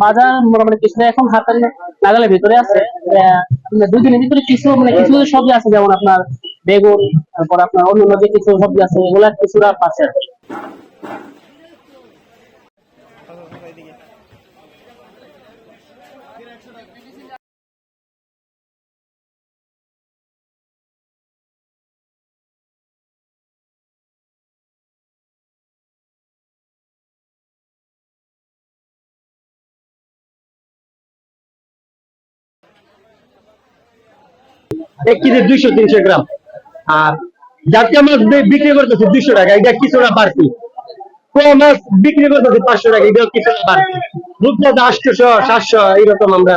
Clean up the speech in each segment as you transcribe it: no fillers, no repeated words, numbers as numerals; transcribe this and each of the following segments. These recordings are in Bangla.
বাজার মোটামুটি কিছু এখন হাতের নাগালের ভিতরে আছে। দুদিনের ভিতরে কিছু কিছু সবজি আছে, যেমন আপনার বেগুন, তারপর আপনার অন্যান্য যে কিছু সবজি আছে এগুলা কিছুটা পাচ্ছে। এক কেজি 200-300 গ্রাম। আর জাতীয় মাছ বিক্রি করতেছে 200 টাকা, এটা কিছুটা বাড়তি। পোয়া মাছ বিক্রি করতেছে 500 টাকা, এটা কিছুটা বাড়তি। রূপচাঁদা 800-700 এইরকম আমরা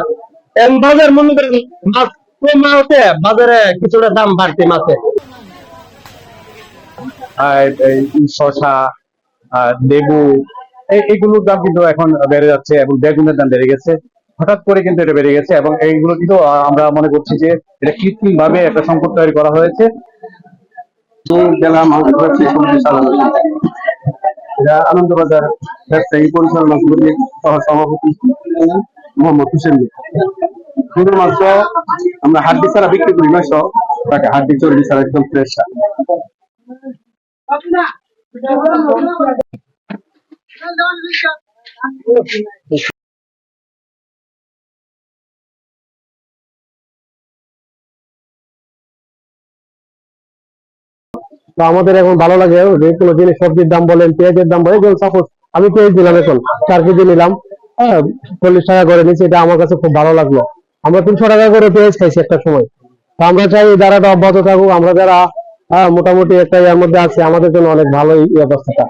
বাজার মনে করেন মাছ কমা হতে বাজারে কিছুটা দাম বাড়তি মাছের। শশা, লেবু, এইগুলোর দাম কিন্তু এখন বেড়ে যাচ্ছে এবং বেগুনের দাম বেড়ে গেছে। হঠাৎ করে কিন্তু এটা বেড়ে গেছে এবং এইগুলো কিন্তু আমরা মনে করছি যে এটা কৃত্রিম ভাবে একটা সংকট তৈরি করা হয়েছে। গেলাম এটা আনন্দবাজার ব্যবসায়ী পরিচালনা সমিতির সহ সভাপতি মোহাম্মদ হোসেন। শুধুমাত্র আমরা হাড্ডি ছাড়া বিক্রি করি 900 টাকা, হাড্ডি চর্বি ছাড়া একদম ফ্রেশ। তো আমাদের এখন ভালো লাগে যে কোনো জিনিস, সবজির দাম বলেন, পেঁয়াজের দাম বলেন, যেমন সাপোজ আমি পেঁয়াজ দিলাম, এখন 4 কেজি নিলাম, 40 টাকা করে নিচ্ছে, এটা আমার কাছে খুব ভালো লাগলো। আমরা 300 টাকা করে পেঁয়াজ খাইছি একটা সময়। তো আমরা চাই যারা অব্যাহত থাকুক, আমরা যারা মোটামুটি একটা এর মধ্যে আছে, আমাদের জন্য অনেক ভালো এই অবস্থাটা।